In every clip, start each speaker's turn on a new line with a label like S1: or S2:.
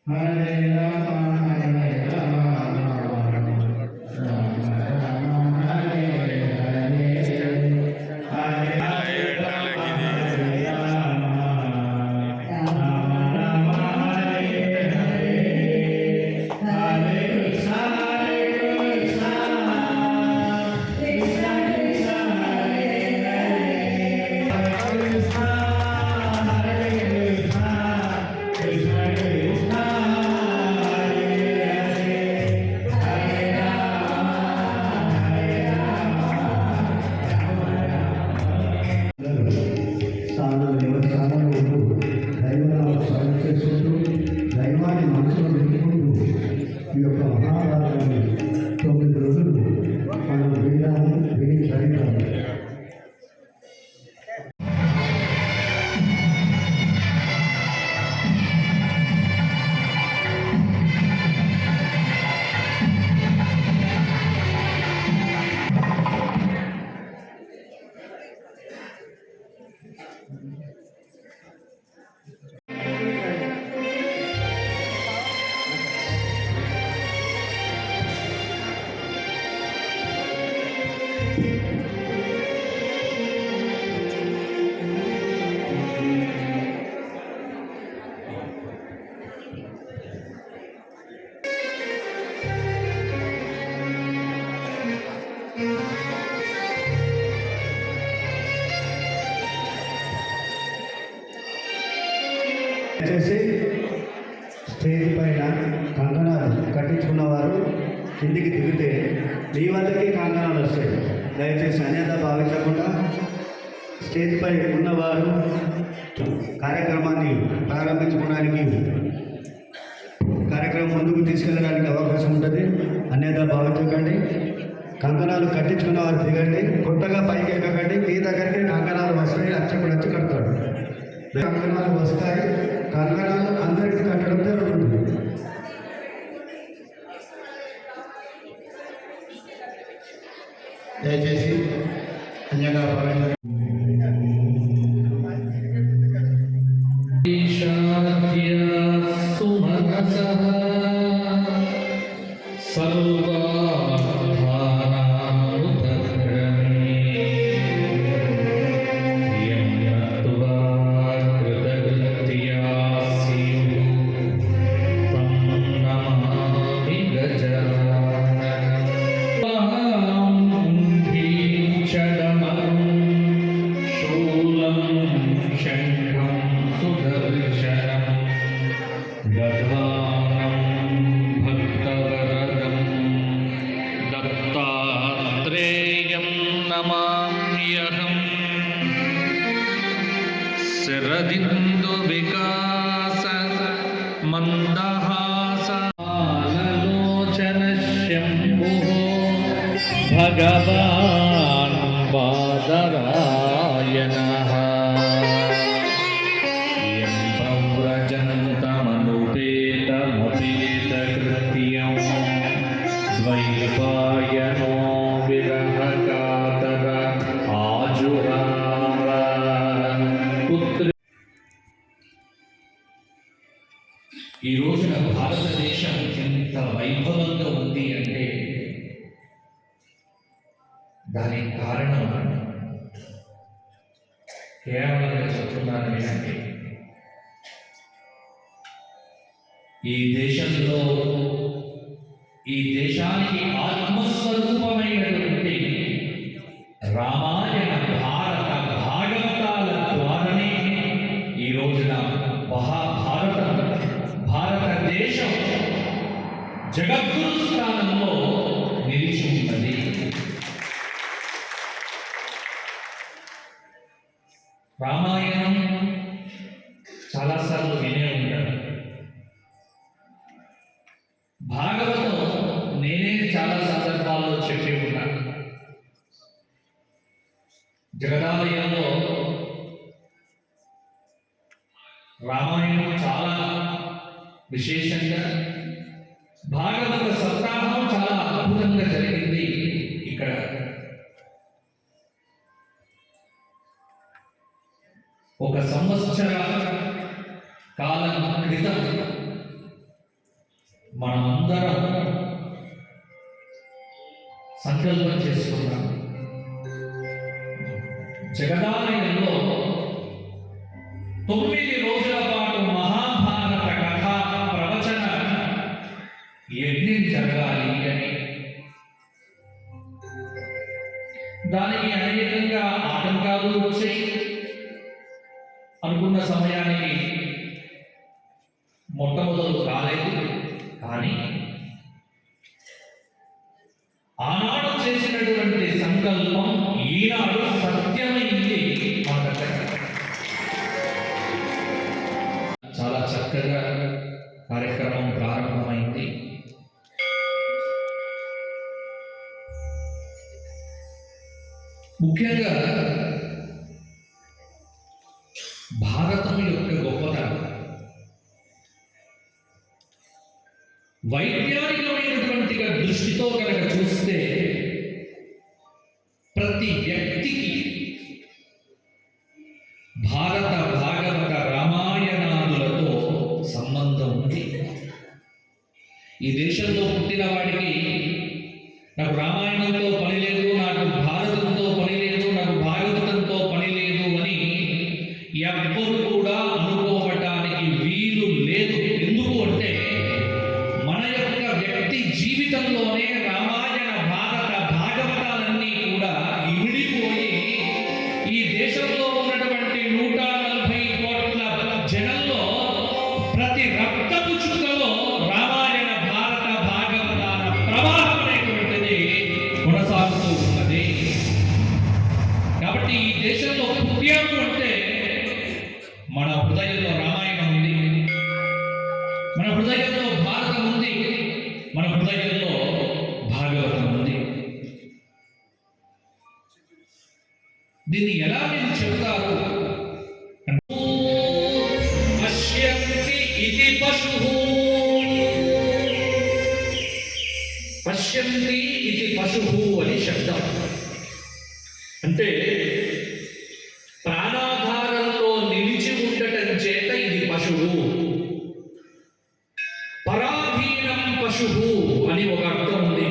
S1: Hare Rama Hare Rama Rama Hare Hare Hare దైవాన్ని మనసులో పెట్టుకుంటూ ఈ యొక్క మహాభారతాన్ని 9 రోజులు మనం విన్నాము విని చదివాము. దయచేసి స్టేజ్ పైన కంకణాలు కట్టించుకున్నవారు కిందికి దిగితే మీ వద్దకి కంకణాలు వస్తాయి. దయచేసి అన్యత భావించకుండా స్టేజ్ పై ఉన్నవారు కార్యక్రమాన్ని ప్రారంభించుకోవడానికి కార్యక్రమం ముందుకు తీసుకెళ్ళడానికి అవకాశం ఉంటుంది. అన్యత భావించకండి. కంకణాలు కట్టించుకున్న వారు దిగండి. కొత్తగా పైకి ఎక్కకండి. మీ దగ్గరికి కంకణాలు వస్తాయి. అర్చకుడు వచ్చి కడతాడు. కంకణాలు వస్తాయి. కంకణాలు అందరికీ కట్టడం జరుగుతుంది. దయచేసి అన్యంగా
S2: శరదిందు వికాస మందహాస ఆలలోచన శంభుః భగవాన్ బాదరాయణః యం ప్రవ్రజంతమనుపేతమపేతకృత్యం ద్వైపాయనో విరహకాతర ఆజుహావ పుత్ర. ఈ రోజున భారతదేశం ఎంత వైభవంగా ఉంది అంటే దానికి కారణం కేవలంగా చెప్తున్నానని అంటే ఈ దేశంలో ఈ దేశానికి ఆత్మస్వరూపమైనటువంటి రామాయణ భారత భాగవతాల ద్వారానే ఈ రోజున భారతదేశం జగద్గురు స్థానంలో నిలిచి ఉన్నది. రామాయణం చాలా చాలాసార్లు వినే ఉంటారు. భాగవతం నేనే చాలా సందర్భాల్లో చెప్పి ఉన్నాను. జగదాలయంలో రామాయణం చాలా విశేషంగా, భాగవత సప్తాహం చాలా అద్భుతంగా జరిగింది. ఇక్కడ ఒక సంవత్సర కాలం క్రితం మనమందరం సంకల్పం చేసుకున్నాం. జగదాలయంలో 9 రోజుల పాటు మహాభారత కథా ప్రవచన యజ్ఞం జరగాలి అని. దానికి అనేకంగా ఆటంకాలు వచ్చాయి. అనుకున్న సమయానికి మొట్టమొదలు కాలేదు. కానీ ఆనాడు చేసినటువంటి సంకల్పం ఈనాడు సత్యమైంది. మన దగ్గర చాలా చక్కగా కార్యక్రమం ప్రారంభమైంది. ముఖ్యంగా భారతం యొక్క గొప్పతనం, వైజ్ఞానికమైనటువంటి దృష్టితో కనుక చూస్తే ప్రతి వ్యక్తికి భారత భాగవత రామాయణాదులతో సంబంధం ఉంది. ఈ దేశంలో పుట్టిన వాడికి నాకు రామాయణంతో పని లేదు, నాకు భారతంతో పని లేదు, నాకు భాగవతంతో పని లేదు అని ఎవ్వరు కూడా అనుకోవటానికి వీలు లేదు. ఎందుకు అంటే మన యొక్క వ్యక్తి జీవితంలోనే రామాయణ భారత భాగవతాలన్నీ కూడా ఇమిడిపోయి ఈ దేశంలో ఉన్నటువంటి 140 కోట్ల జనంలో ప్రతి రక్తపు చుక్కలో రామాయణ భారత భాగవతాల ప్రవాహం అనేటువంటిది కొనసాగుతూ ఉన్నది. కాబట్టి ఈ దేశంలో పుట్టాము అంటే మన హృదయంలో రామాయణం ఉంది, మన హృదయంలో భారతం ఉంది, మన హృదయంలో భాగవతం ఉంది. దీన్ని ఎలా మీరు చెప్తారు? పశ్యంతి ఇది పశుః, పశ్యంతి ఇది పశుః అని శబ్దం. అంటే ప్రాణాధారంలో నిలిచి ఉండటం చేత ఇది పశువు. పరాధీనం పశువు అని ఒక అర్థం ఉంది.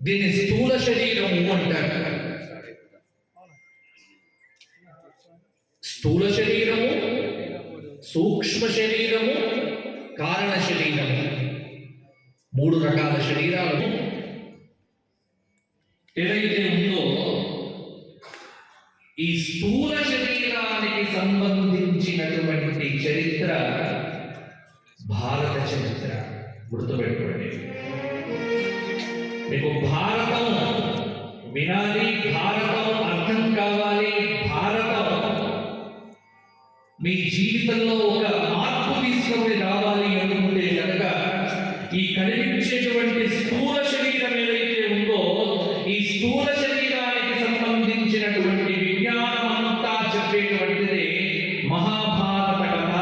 S2: దీన్ని స్థూల శరీరము అంటారు. స్థూల శరీరము, సూక్ష్మ శరీరము, కారణ శరీరము, 3 రకాల శరీరాలు ఏదైతే ఉందో ఈ స్థూల శరీరానికి సంబంధించినటువంటి చరిత్ర భారత చరిత్ర. గుర్తుపెట్టుకోండి, మీకు భారతం వినాలి, భారతం అర్థం కావాలి, భారతం మీ జీవితంలో ఒక మార్పు తీసుకొని రావాలి అనుకుంటే కనుక ఈ కనిపించేటువంటి స్థూల శరీరం ఏదైతే ఉందో ఈ స్థూల శరీరానికి సంబంధించినటువంటి విజ్ఞానం అంతా చెప్పేటువంటిది మహాభారత కథ.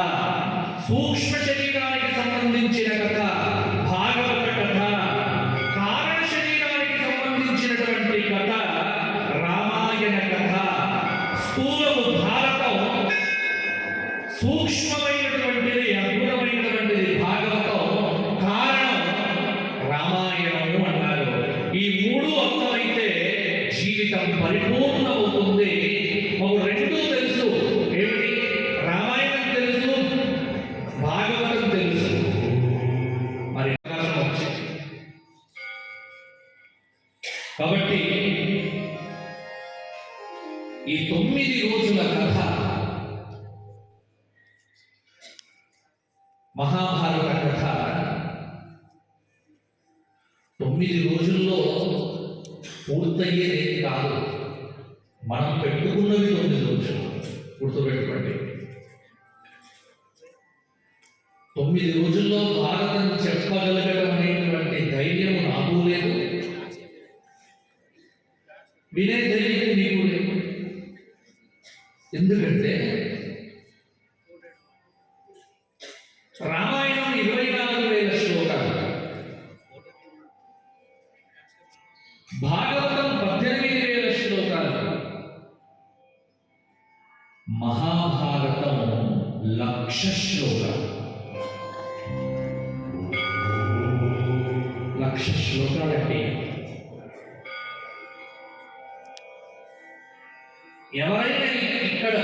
S2: సూక్ష్మ శరీరానికి సంబంధించిన కథ భాగవత కథ. కారణ శరీరానికి సంబంధించినటువంటి కథ రామాయణ కథ. స్థూలము భారతం, సూక్ష్మమైనటువంటిది అద్భుతమైనటువంటిది భాగవతం, కారణం రామాయణము అన్నారు. ఈ 3 అర్థమైతే జీవితం పరిపూర్ణమవుతుంది. మాకు 2 తెలుసు. ఏమిటి? రామాయణం తెలుసు, భాగవతం తెలుసు. మరి అవకాశం వచ్చింది కాబట్టి ఈ 9 రోజుల కథ మహాభారత కథ 9 రోజుల్లో పూర్తయ్యేది కాదు. మనం పెట్టుకున్నవి 9 రోజులు. గుర్తుపెట్టుకోండి. 9 రోజుల్లో భారతం చెప్పగలగడం అనేటువంటి ధైర్యం నాకు లేదు, వినే ధైర్యం నీకు లేదు. ఎందుకంటే రామాయణం 24,000 శ్లోకాలు, భాగవతం 18,000 శ్లోకాలు, మహాభారతం 1,00,000 శ్లోకాలు. 1,00,000 శ్లోకాలండి. ఎవరైనా ఇక్కడ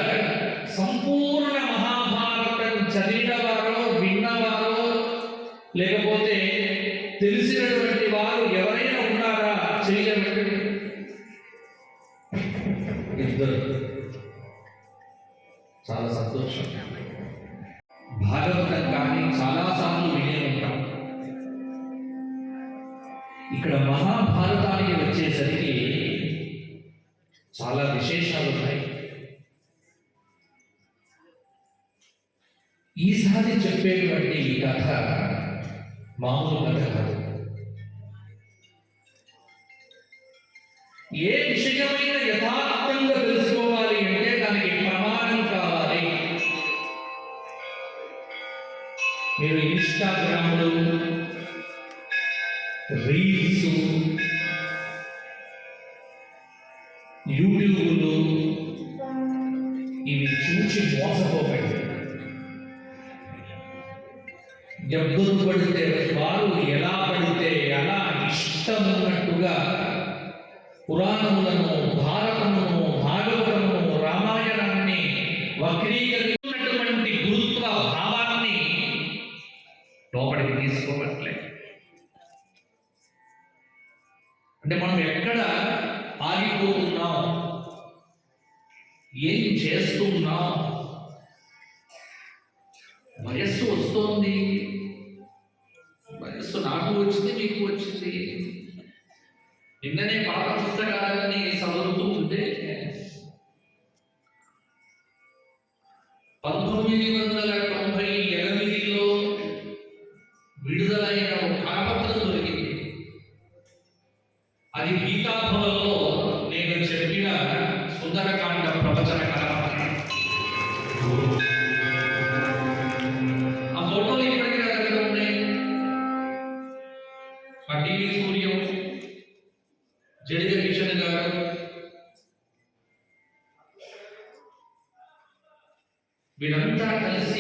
S2: సంపూర్ణ మహాభారతం చదివినవారో విన్నవారో లేకపోతే తెలిసినటువంటి వారు ఎవరైనా ఉన్నారా? చేయలేమండి. ఇద్దరు. చాలా సంతోషం. భాగవతం కానీ చాలాసార్లు వినే ఉంటాం. ఇక్కడ మహాభారతానికి వచ్చేసరికి చాలా విశేషాలు ఉన్నాయి. ఈసారి చెప్పేటువంటి ఈ కథ మామూలు కథ కాదు. ఏ విషయమైన యథార్థంగా తెలుసుకోవాలి అంటే దానికి ప్రమాణం కావాలి. మీరు ఇన్స్టాగ్రామ్లో రీల్స్, యూట్యూబ్లో ఇవి చూసి మోసపోకండి. ఎవరు పడితే వారు ఎలా పడితే అలా ఇష్టం ఉన్నట్టుగా పురాణములను, భారతమును, భాగవతమును, రామాయణాన్ని వక్రీకరించినటువంటి గురుత్వ భావాన్ని లోపలికి తీసుకోవట్లే. అంటే మనం ఎక్కడ ఆగిపోతున్నాం, ఏం చేస్తున్నాం? వయస్సు వస్తోంది, వయస్సు నాకు వచ్చింది, మీకు వచ్చింది. నిన్ననే పాత పుస్తకాలన్నీ చదువుతూ ఉంటే 1998లో విడుదలైన ఒక కరపత్రం దొరికింది. అది గీతాభవన్లో నేను చెప్పిన సుందరకాండ ప్రవచన కరపత్రం. ఆ ఫోటోలు ఇప్పటికీ నా దగ్గర ఉన్నాయి. పట్టిని సూర్యం, జడిగ కిషన్ గారు, వీరంతా కలిసి